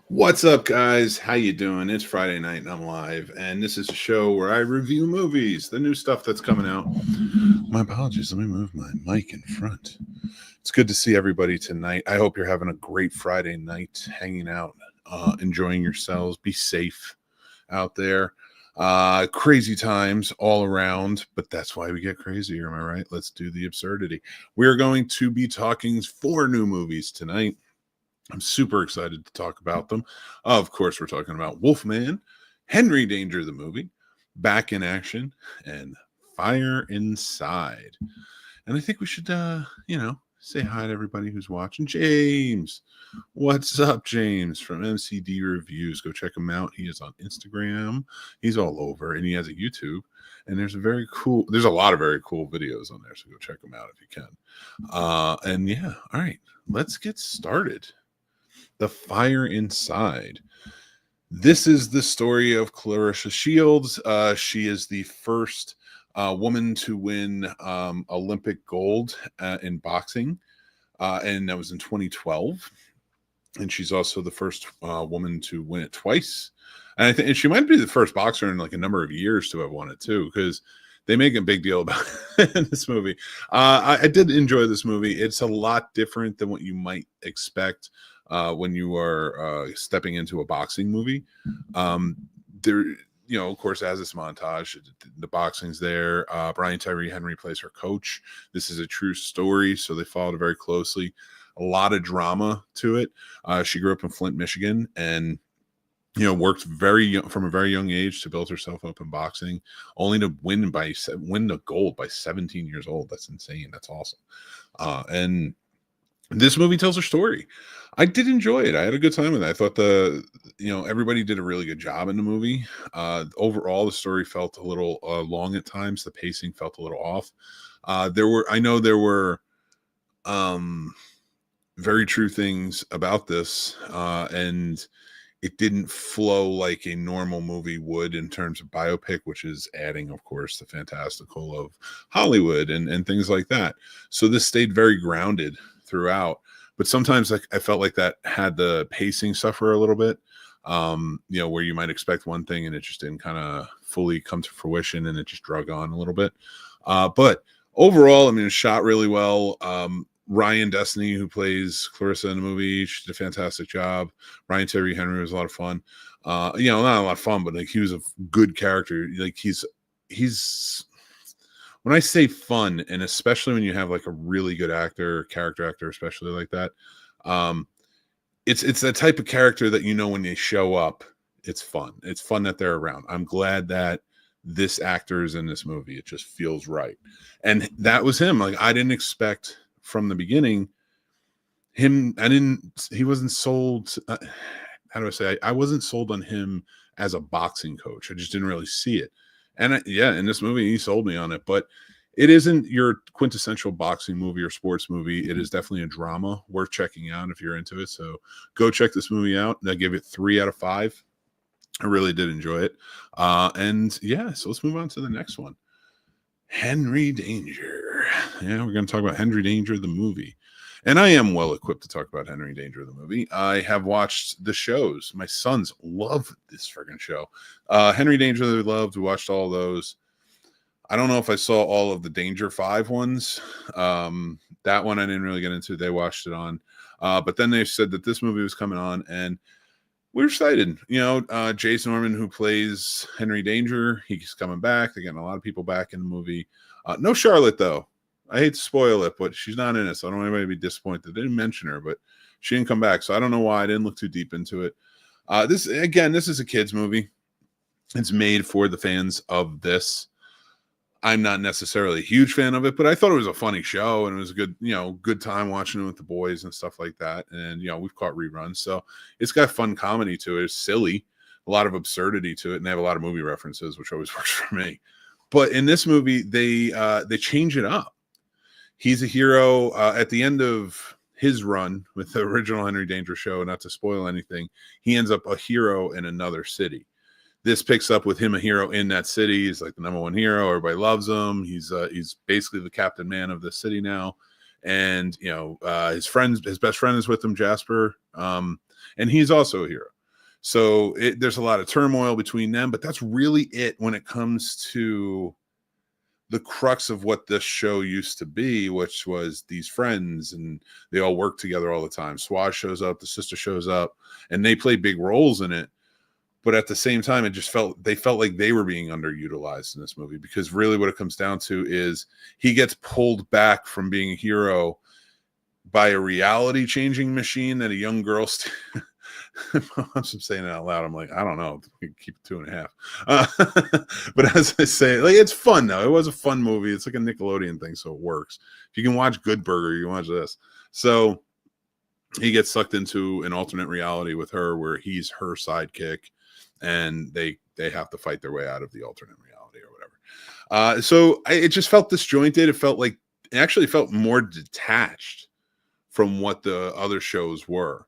What's up, guys? How you doing? It's Friday night and I'm live, and this is a show where I review movies, the new stuff that's coming out. My apologies. Let me move my mic in front. It's good to see everybody tonight. I hope you're having a great Friday night, hanging out, enjoying yourselves. Be safe out there. Crazy times all around, but that's why we get crazier. Am I right? Let's do the absurdity. We are going to be talking 4 new movies tonight. I'm super excited to talk about them. Of course, we're talking about Wolfman, Henry Danger the movie, Back in Action, and Fire Inside. And I think we should, say hi to everybody who's watching. James, what's up, James from MCD Reviews? Go check him out. He is on Instagram. He's all over, and he has a YouTube. And there's a lot of very cool videos on there. So go check them out if you can. And yeah, all right, let's get started. The Fire Inside. This is the story of Clarissa Shields. She is the first woman to win Olympic gold in boxing, and that was in 2012. And she's also the first woman to win it twice. And she might be the first boxer in like a number of years to have won it too, because they make a big deal about it in this movie. I did enjoy this movie. It's a lot different than what you might expect when you are stepping into a boxing movie. There, of course, as this montage, the boxing's there. Brian Tyree Henry plays her coach. This is a true story, so they followed it very closely. A lot of drama to it. She grew up in Flint, Michigan, and worked from a very young age to build herself up in boxing, only to win the gold by 17 years old. That's insane. That's awesome. And this movie tells her story. I did enjoy it. I had a good time with it. I thought everybody did a really good job in the movie. Overall, the story felt a little long at times. The pacing felt a little off. There were very true things about this, and it didn't flow like a normal movie would in terms of biopic, which is adding, of course, the fantastical of Hollywood and things like that. So this stayed very grounded throughout, but sometimes I felt like that had the pacing suffer a little bit, where you might expect one thing and it just didn't kind of fully come to fruition and it just drug on a little bit. But overall, I mean, it's shot really well. Ryan Destiny, who plays Clarissa in the movie, she did a fantastic job. Brian Terry Henry was a lot of fun. Not a lot of fun, but like he was a good character. Like he's when I say fun, and especially when you have like a really good character actor, especially like that, it's that type of character that when they show up, it's fun. It's fun that they're around. I'm glad that this actor is in this movie. It just feels right, and that was him. Like I didn't expect from the beginning he wasn't sold. How do I say? I wasn't sold on him as a boxing coach. I just didn't really see it. And in this movie, he sold me on it, but it isn't your quintessential boxing movie or sports movie. It is definitely a drama worth checking out if you're into it. So go check this movie out. I give it 3 out of 5. I really did enjoy it. So let's move on to the next one. Henry Danger. Yeah, we're going to talk about Henry Danger, the movie. And I am well equipped to talk about Henry Danger, the movie. I have watched the shows. My sons love this friggin' show. Henry Danger, they loved. We watched all those. I don't know if I saw all of the Danger 5 ones. That one I didn't really get into. They watched it on. But then they said that this movie was coming on, and we're excited. Jason Norman, who plays Henry Danger, he's coming back. They're getting a lot of people back in the movie. No Charlotte, though. I hate to spoil it, but she's not in it, so I don't want anybody to be disappointed. They didn't mention her, but she didn't come back, so I don't know why. I didn't look too deep into it. This is a kid's movie. It's made for the fans of this. I'm not necessarily a huge fan of it, but I thought it was a funny show, and it was a good time watching it with the boys and stuff like that. And, we've caught reruns, so it's got fun comedy to it. It's silly, a lot of absurdity to it, and they have a lot of movie references, which always works for me. But in this movie, they change it up. He's a hero at the end of his run with the original Henry Danger show. Not to spoil anything, he ends up a hero in another city. This picks up with him a hero in that city. He's like the number one hero. Everybody loves him. He's basically the captain man of the city now. And his best friend is with him, Jasper, and he's also a hero. So there's a lot of turmoil between them, but that's really it when it comes to the crux of what this show used to be, which was these friends, and they all work together all the time. Swaz shows up, the sister shows up, and they play big roles in it. But at the same time, they felt like they were being underutilized in this movie, because really what it comes down to is he gets pulled back from being a hero by a reality changing machine that a young girl I'm saying it out loud. I'm like, I don't know. We can keep it 2.5. But as I say, like, it's fun though. It was a fun movie. It's like a Nickelodeon thing, so it works. If you can watch Good Burger, you can watch this. So he gets sucked into an alternate reality with her, where he's her sidekick, and they have to fight their way out of the alternate reality or whatever. So it just felt disjointed. It actually felt more detached from what the other shows were.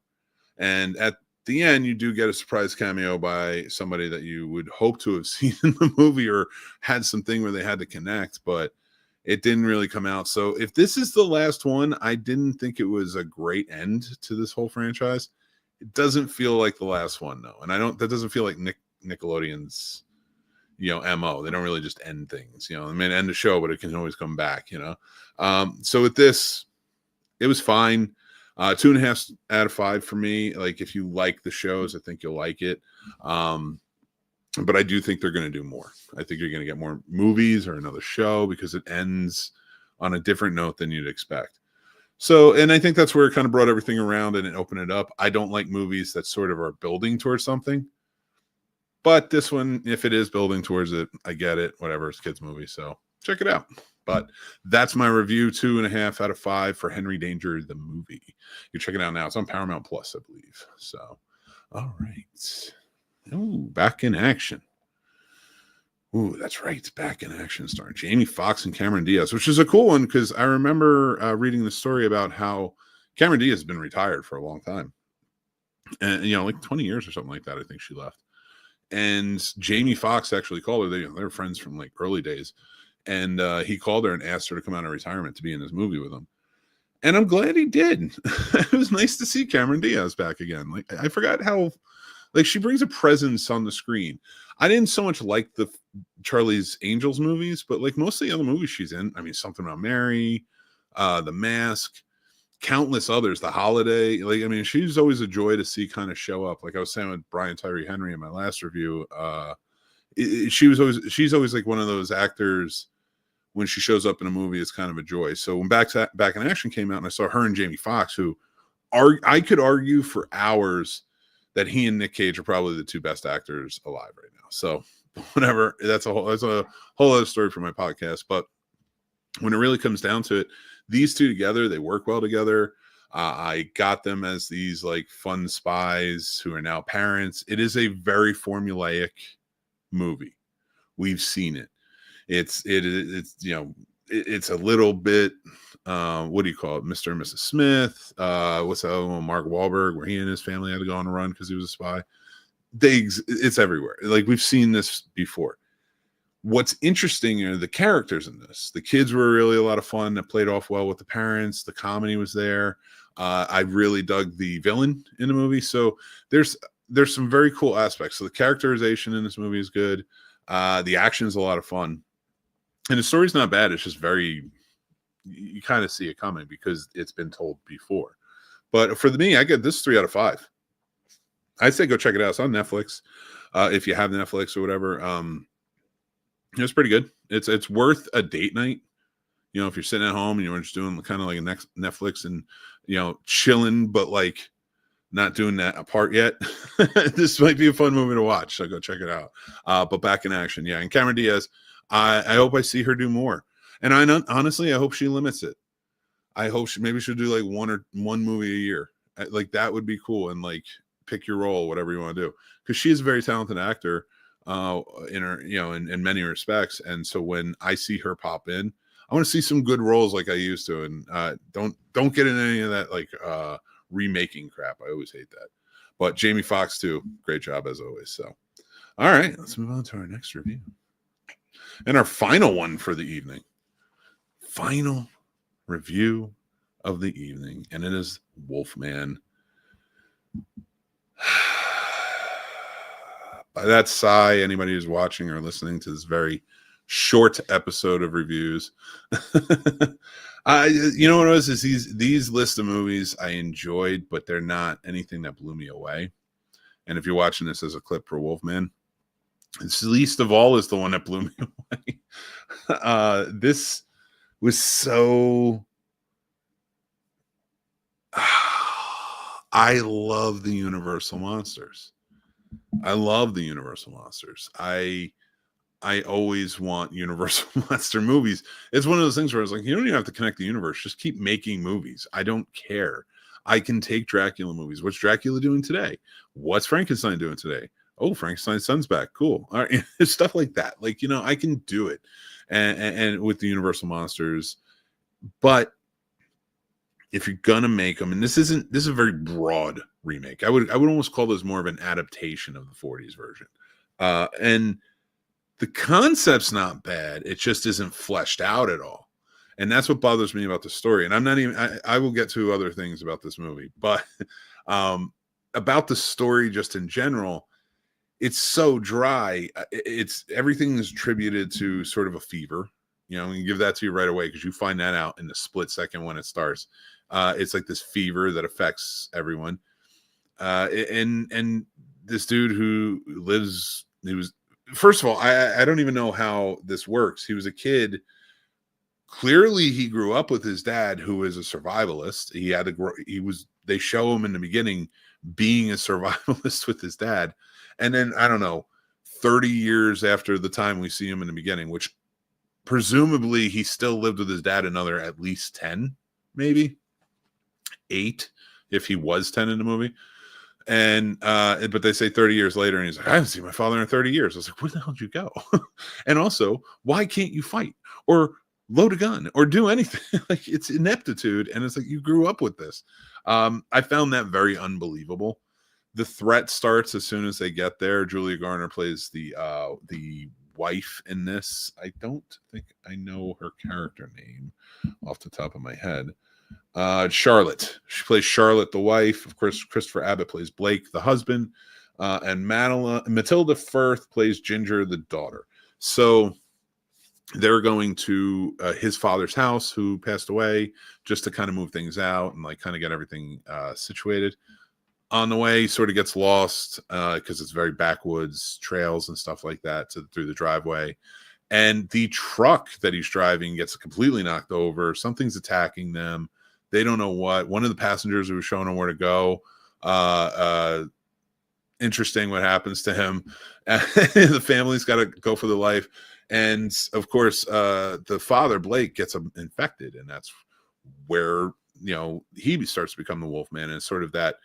And at the end, you do get a surprise cameo by somebody that you would hope to have seen in the movie or had something where they had to connect, but it didn't really come out. So if this is the last one, I didn't think it was a great end to this whole franchise. It doesn't feel like the last one, though. And that doesn't feel like Nickelodeon's, MO. They don't really just end things, I mean, end the show, but it can always come back, So with this, it was fine. 2.5 out of 5 for me. Like, if you like the shows, I think you'll like it. But I do think they're going to do more. I think you're going to get more movies or another show, because it ends on a different note than you'd expect. So, and I think that's where it kind of brought everything around and it opened it up. I don't like movies that sort of are building towards something. But this one, if it is building towards it, I get it. Whatever, it's a kids' movie, so check it out. But that's my review, 2.5 out of 5 for Henry Danger, the movie. You check it out now. It's on Paramount Plus, I believe. So, all right. Ooh, Back in Action. Ooh, that's right. It's Back in Action, starring Jamie Foxx and Cameron Diaz, which is a cool one, because I remember reading the story about how Cameron Diaz has been retired for a long time. And, like 20 years or something like that, I think she left. And Jamie Foxx actually called her. They were friends from like early days. And he called her and asked her to come out of retirement to be in this movie with him. And I'm glad he did. It was nice to see Cameron Diaz back again. Like, I forgot how, like, she brings a presence on the screen. I didn't so much like the Charlie's Angels movies, but like most of the other movies she's in, I mean, Something About Mary, The Mask, countless others, The Holiday. Like, I mean, she's always a joy to see kind of show up. Like I was saying with Brian Tyree Henry in my last review, she's always like one of those actors. When she shows up in a movie, it's kind of a joy. So when Back in Action came out, and I saw her and Jamie Foxx, who I could argue for hours that he and Nick Cage are probably the two best actors alive right now. So whatever, that's a whole other story for my podcast. But when it really comes down to it, these two together, they work well together. I got them as these like fun spies who are now parents. It is a very formulaic movie. We've seen it. It's a little bit, what do you call it? Mr. and Mrs. Smith. What's the other one? Mark Wahlberg, where he and his family had to go on a run because he was a spy. It's everywhere. Like, we've seen this before. What's interesting are the characters in this. The kids were really a lot of fun. That played off well with the parents. The comedy was there. I really dug the villain in the movie. So there's some very cool aspects. So the characterization in this movie is good. The action is a lot of fun. And the story's not bad. It's just you kind of see it coming because it's been told before. But for me, I get this 3 out of 5. I'd say go check it out. It's on Netflix. If you have Netflix or whatever, it's pretty good. It's worth a date night. If you're sitting at home and you're just doing kind of like a Netflix and, chilling, but like not doing that apart yet. This might be a fun movie to watch. So go check it out. But Back in Action. Yeah. And Cameron Diaz, I hope I see her do more. And honestly, I hope she limits it. I hope maybe she'll do like one movie a year. Like, that would be cool. And like, pick your role, whatever you want to do. Because she is a very talented actor in her, in many respects. And so when I see her pop in, I want to see some good roles like I used to. And don't get in any of that like remaking crap. I always hate that. But Jamie Foxx too, great job as always. So, all right, let's move on to our next review. And our final one for the evening. Final review of the evening. And it is Wolfman. That's Sigh. Anybody who's watching or listening to this very short episode of reviews. You know what it was? Is these list of movies I enjoyed, but they're not anything that blew me away. And if you're watching this as a clip for Wolfman, it's least of all is the one that blew me away. This was so. I love the Universal monsters. I love the Universal monsters. I always want Universal monster movies. It's one of those things where I was like, you don't even have to connect the universe. Just keep making movies. I don't care. I can take Dracula movies. What's Dracula doing today? What's Frankenstein doing today? Oh, Frankenstein's son's back. Cool. All right. Stuff like that. Like, I can do it. And with the Universal monsters. But if you're gonna make them, and this is a very broad remake. I would almost call this more of an adaptation of the 40s version. And the concept's not bad. It just isn't fleshed out at all. And that's what bothers me about the story. And I'm not even, I will get to other things about this movie, but about the story just in general, it's so dry. It's everything is attributed to sort of a fever. And give that to you right away because you find that out in the split second when it starts. It's like this fever that affects everyone. And this dude who lives, first of all, I don't even know how this works. He was a kid. Clearly, he grew up with his dad, who is a survivalist. He had to grow. They show him in the beginning being a survivalist with his dad, and then I don't know, 30 years after the time we see him in the beginning, which presumably he still lived with his dad another at least 10, maybe 8, if he was 10 in the movie. And but they say 30 years later, and he's like, I haven't seen my father in 30 years. I was like, where the hell did you go? And also, why can't you fight or load a gun or do anything? Like, it's ineptitude. And it's like, you grew up with this. I found that very unbelievable. The threat starts as soon as they get there. Julia Garner plays the wife in this. I don't think I know her character name off the top of my head. Charlotte. She plays Charlotte, the wife. Of course, Christopher Abbott plays Blake, the husband. And Matilda Firth plays Ginger, the daughter. So they're going to his father's house, who passed away, just to kind of move things out and like kind of get everything situated. On the way, he sort of gets lost because it's very backwoods trails and stuff like that through the driveway. And the truck that he's driving gets completely knocked over. Something's attacking them. They don't know what. One of the passengers who was showing them where to go. Interesting what happens to him. The family's got to go for their life. And, of course, the father, Blake, gets infected. And that's where, he starts to become the Wolfman. And it's sort of that,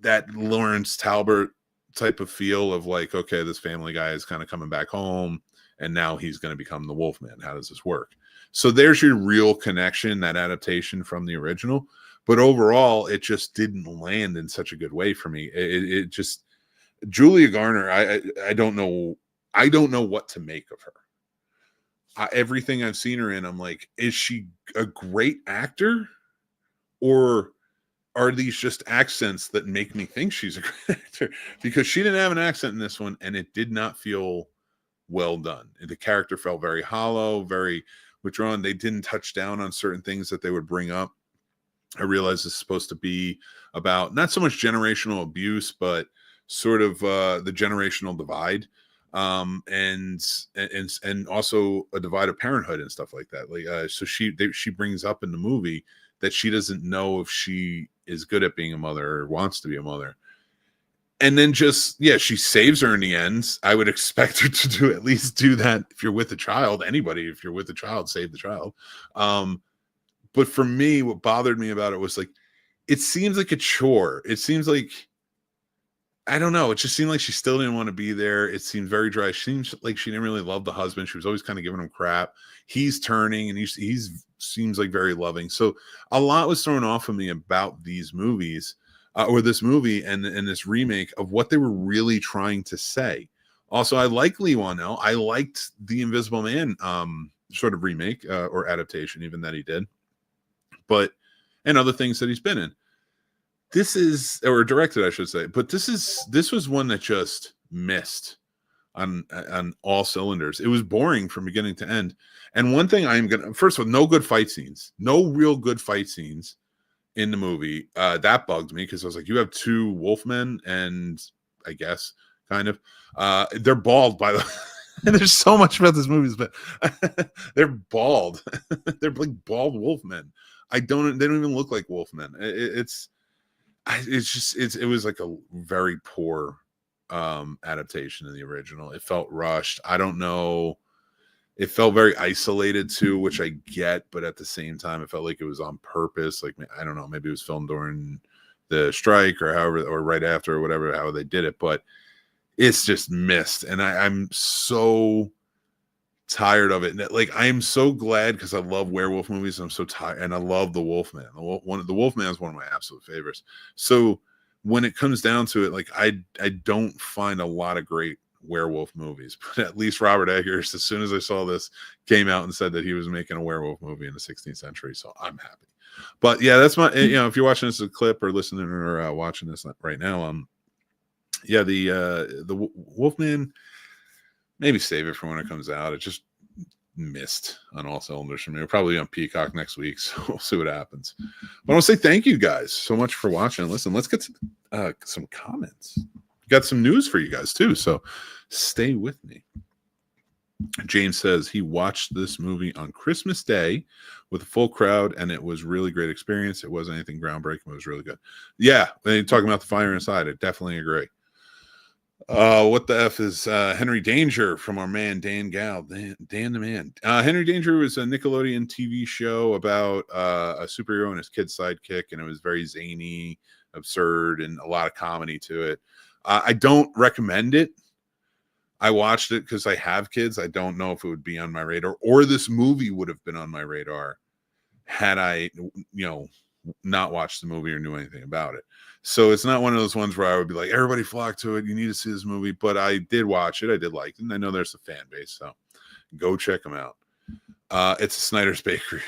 that Lawrence Talbot type of feel of like, okay, this family guy is kind of coming back home. And now he's going to become the Wolfman. How does this work? So there's your real connection, that adaptation from the original. But overall, it just didn't land in such a good way for me. It just, Julia Garner, I don't know. I don't know what to make of her. Everything I've seen her in, I'm like, is she a great actor? Or are these just accents that make me think she's a great actor? Because she didn't have an accent in this one, and it did not feel well done. The character felt very hollow, very withdrawn. They didn't touch down on certain things that they would bring up. I realize it's supposed to be about not so much generational abuse, but sort of the generational divide, and also a divide of parenthood and stuff like that. Like, so she brings up in the movie that she doesn't know if she is good at being a mother or wants to be a mother. And then she saves her in the end. I would expect her to at least do that if you're with a child. Anybody, if you're with a child, save the child. But for me, what bothered me about it was like, it seems like a chore. It seems like, I don't know. It just seemed like she still didn't want to be there. It seemed very dry. She seems like she didn't really love the husband. She was always kind of giving him crap. He's turning and he's seems like very loving. So a lot was thrown off of me about these movies. Or this movie and this remake of what they were really trying to say. Also, I like Lee Whannell. I liked the Invisible Man sort of remake or adaptation, even that he did. But and other things that he's been in. this is, or directed, I should say, but this was one that just missed on all cylinders. It was boring from beginning to end. And one thing first of all, no good fight scenes, no real good fight scenes in the movie. That bugged me because I was like, you have two wolfmen, and I guess kind of they're bald, by the way. And there's so much about this movie, but they're bald. They're like bald wolfmen. They don't even look like wolfmen. It was like a very poor adaptation of the original. It felt rushed. I don't know. It felt very isolated too, which I get, but at the same time, it felt like it was on purpose. Like, I don't know, maybe it was filmed during the strike or however, or right after, or whatever, how they did it, but it's just missed. And I'm so tired of it. And like, I am so glad, because I love werewolf movies. And I'm so tired, and I love the Wolfman. The Wolfman is one of my absolute favorites. So when it comes down to it, like, I don't find a lot of great werewolf movies, but at least Robert Eggers, as soon as I saw this, came out and said that he was making a werewolf movie in the 16th century. So I'm happy. But yeah, that's my, if you're watching this as a clip or listening or watching this right now, yeah, the Wolfman, maybe save it for when it comes out. It just missed on all cylinders for me. We're probably on Peacock next week, so we'll see what happens. But I want to say thank you guys so much for watching. Listen, let's get to some comments. Got some news for you guys too, so stay with me. James says he watched this movie on Christmas Day with a full crowd, and it was really great experience. It wasn't anything groundbreaking, but it was really good. Yeah, talking about the fire inside, I definitely agree. What the F is Henry Danger from our man Dan Gal, Dan the man. Henry Danger was a Nickelodeon TV show about a superhero and his kid sidekick, and it was very zany, absurd, and a lot of comedy to it. I don't recommend it. I watched it because I have kids. I don't know if it would be on my radar, or this movie would have been on my radar had I, not watched the movie or knew anything about it. So it's not one of those ones where I would be like, everybody flock to it, you need to see this movie. But I did watch it. I did like it. And I know there's a fan base, so go check them out. It's a Snyder's Bakery.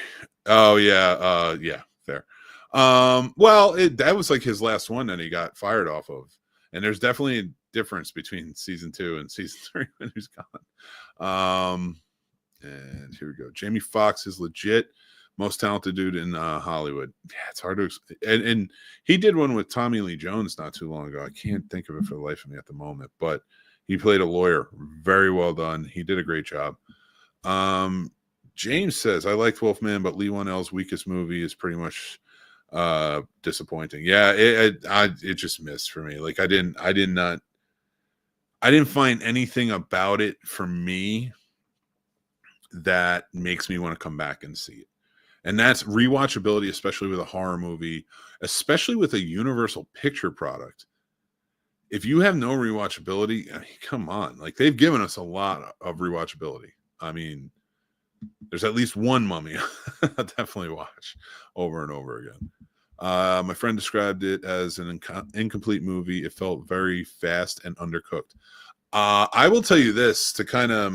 Oh, yeah. Yeah, fair. Well, that was like his last one that he got fired off of. And there's definitely a difference between season 2 and season 3 when he's gone. And here we go. Jamie Foxx is legit. Most talented dude in Hollywood. Yeah, it's hard to and he did one with Tommy Lee Jones not too long ago. I can't think of it for the life of me at the moment, but he played a lawyer. Very well done. He did a great job. James says, I liked Wolfman, but Lee Whannell's weakest movie is pretty much disappointing. Yeah, it just missed for me. Like, I didn't find anything about it for me that makes me want to come back and see it. And that's rewatchability, especially with a horror movie, especially with a Universal Picture product. If you have no rewatchability, I mean, come on. Like, they've given us a lot of rewatchability. I mean, there's at least one Mummy I'll definitely watch over and over again. My friend described it as an incomplete movie. It felt very fast and undercooked. I will tell you this to kind of,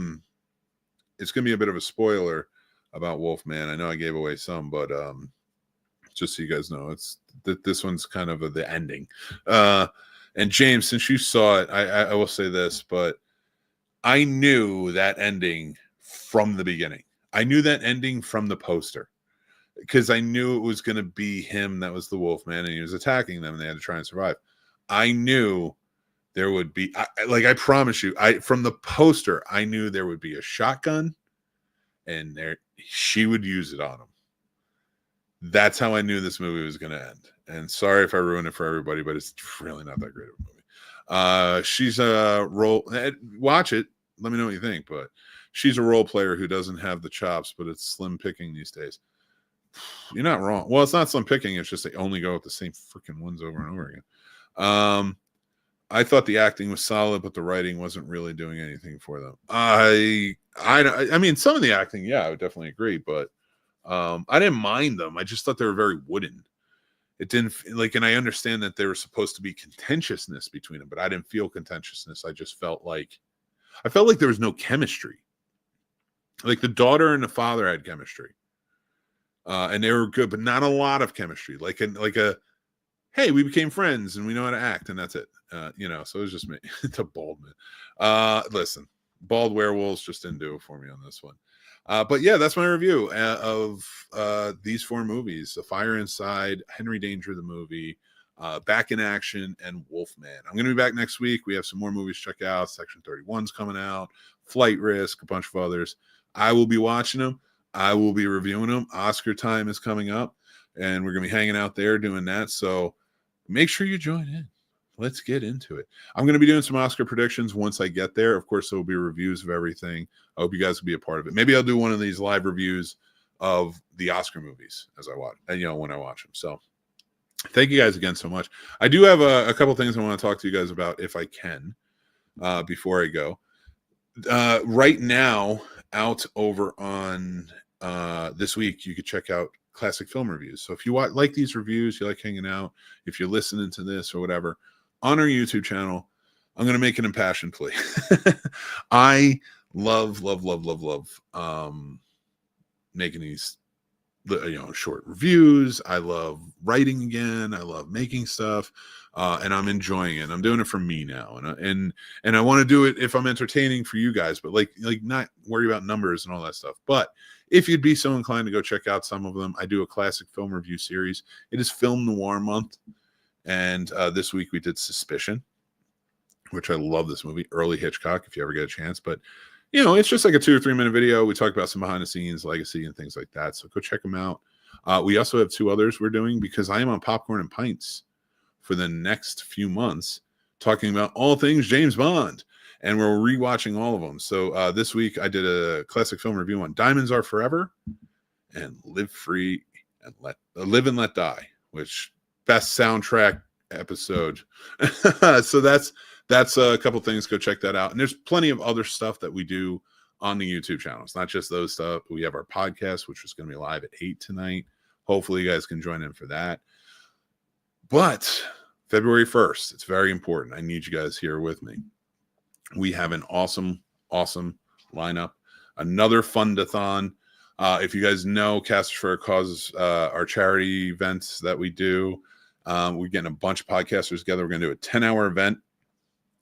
it's going to be a bit of a spoiler about Wolfman. I know I gave away some, but just so you guys know, it's this one's kind of the ending. And James, since you saw it, I will say this, but I knew that ending from the beginning. I knew that ending from the poster, because I knew it was going to be him that was the Wolfman, and he was attacking them, and they had to try and survive. I knew there would be, I promise you, from the poster, I knew there would be a shotgun, and she would use it on him. That's how I knew this movie was going to end. And sorry if I ruined it for everybody, but it's really not that great of a movie. She's a role. Watch it. Let me know what you think. But she's a role player who doesn't have the chops, but it's slim picking these days. You're not wrong. Well, it's not slim picking. It's just they only go with the same freaking ones over and over again. I thought the acting was solid, but the writing wasn't really doing anything for them. I mean, some of the acting, yeah, I would definitely agree, but I didn't mind them. I just thought they were very wooden. It didn't and I understand that there was supposed to be contentiousness between them, but I didn't feel contentiousness. I felt like there was no chemistry. Like, the daughter and the father had chemistry, and they were good, but not a lot of chemistry. Like a hey, we became friends and we know how to act, and that's it. You know, so it was just me. The bald man. Listen, bald werewolves just didn't do it for me on this one. But yeah, that's my review of these 4 movies: The Fire Inside, Henry Danger the movie, Back in Action, and Wolfman. I'm going to be back next week. We have some more movies to check out. Section 31's coming out, Flight Risk, a bunch of others. I will be watching them. I will be reviewing them. Oscar time is coming up, and we're going to be hanging out there doing that. So make sure you join in. Let's get into it. I'm going to be doing some Oscar predictions once I get there. Of course, there will be reviews of everything. I hope you guys will be a part of it. Maybe I'll do one of these live reviews of the Oscar movies as I watch, and when I watch them. So thank you guys again so much. I do have a couple things I want to talk to you guys about if I can before I go. Right now, out over on this week, you could check out classic film reviews. So if you like these reviews, you like hanging out, if you're listening to this or whatever, on our YouTube channel, I'm going to make an impassioned plea. I love making these short reviews. I love writing again. I love making stuff, and I'm enjoying it. I'm doing it for me now, and I want to do it if I'm entertaining for you guys, but like not worry about numbers and all that stuff. But if you'd be so inclined to go check out some of them, I do a classic film review series. It is Film Noir Month, and this week we did Suspicion, which I love this movie, early Hitchcock, if you ever get a chance. But it's just like a 2 or 3 minute video. We talk about some behind the scenes, legacy, and things like that. So go check them out. We also have 2 others we're doing because I am on Popcorn and Pints for the next few months, talking about all things James Bond. And we're rewatching all of them. So this week I did a classic film review on Diamonds Are Forever and Live Free and Live and Let Die, which best soundtrack episode. So that's a couple things. Go check that out. And there's plenty of other stuff that we do on the YouTube channel. It's not just those stuff. We have our podcast, which is going to be live at 8 tonight. Hopefully you guys can join in for that. But February 1st, it's very important. I need you guys here with me. We have an awesome lineup. Another fund-a-thon. If you guys know Casters for a Cause, our charity events that we do, we're getting a bunch of podcasters together. We're going to do a 10-hour event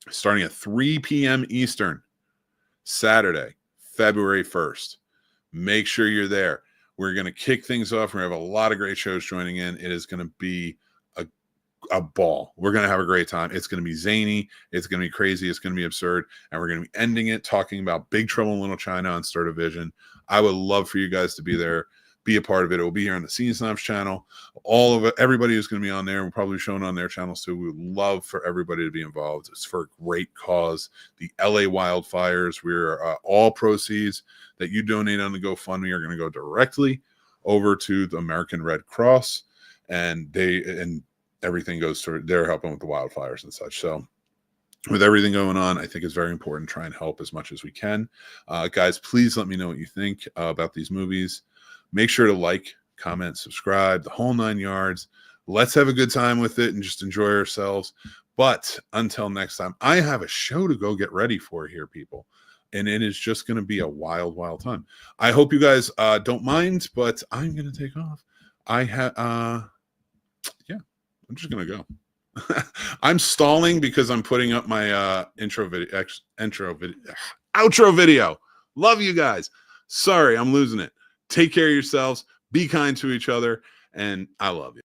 starting at 3 p.m. Eastern, Saturday, February 1st. Make sure you're there. We're going to kick things off. We have a lot of great shows joining in. It is going to be a ball. We're going to have a great time. It's going to be zany. It's going to be crazy. It's going to be absurd. And we're going to be ending it talking about Big Trouble in Little China on Stir Division. I would love for you guys to be there, be a part of it. It will be here on the Scene Snobs channel. All of it, everybody is going to be on there. We'll probably be showing on their channels too. We would love for everybody to be involved. It's for a great cause. The LA wildfires. We're all proceeds that you donate on the GoFundMe are going to go directly over to the American Red Cross, and everything goes to they're helping with the wildfires and such. So with everything going on, I think it's very important to try and help as much as we can. Guys, please let me know what you think about these movies. Make sure to like, comment, subscribe, the whole 9 yards. Let's have a good time with it and just enjoy ourselves. But until next time, I have a show to go get ready for here, people. And it is just going to be a wild, wild time. I hope you guys don't mind, but I'm going to take off. I'm just going to go. I'm stalling because I'm putting up my outro video. Love you guys. Sorry, I'm losing it. Take care of yourselves. Be kind to each other. And I love you.